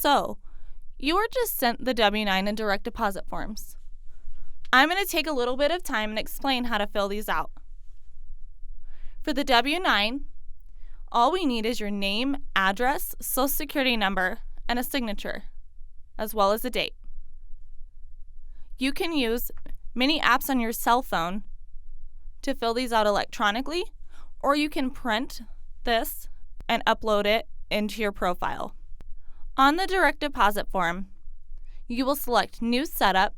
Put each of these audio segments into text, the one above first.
So, you were just sent the W-9 and direct deposit forms. I'm going to take a little bit of time and explain how to fill these out. For the W-9, all we need is your name, address, social security number, and a signature, as well as a date. You can use many apps on your cell phone to fill these out electronically, or you can print this and upload it into your profile. On the direct deposit form, you will select New Setup.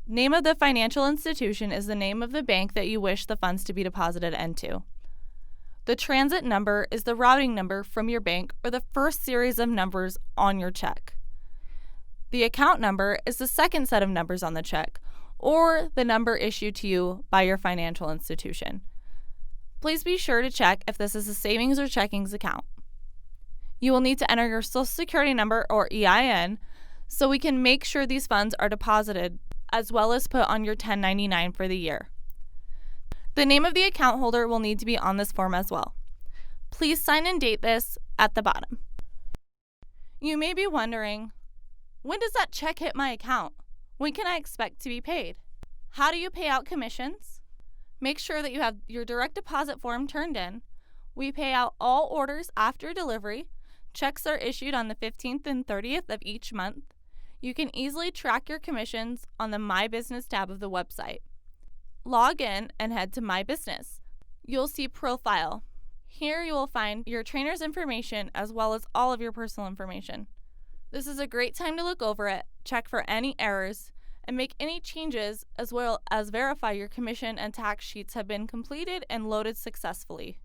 Name of the financial institution is the name of the bank that you wish the funds to be deposited into. The transit number is the routing number from your bank or the first series of numbers on your check. The account number is the second set of numbers on the check, or the number issued to you by your financial institution. Please be sure to check if this is a savings or checkings account. You will need to enter your social security number or EIN so we can make sure these funds are deposited, as well as put on your 1099 for the year. The name of the account holder will need to be on this form as well. Please sign and date this at the bottom. You may be wondering, when does that check hit my account? When can I expect to be paid? How do you pay out commissions? Make sure that you have your direct deposit form turned in. We pay out all orders after delivery. Checks are issued on the 15th and 30th of each month. You can easily track your commissions on the My Business tab of the website. Log in and head to My Business. You'll see Profile. Here you will find your trainer's information as well as all of your personal information. This is a great time to look over it, check for any errors, and make any changes, as well as verify your commission and tax sheets have been completed and loaded successfully.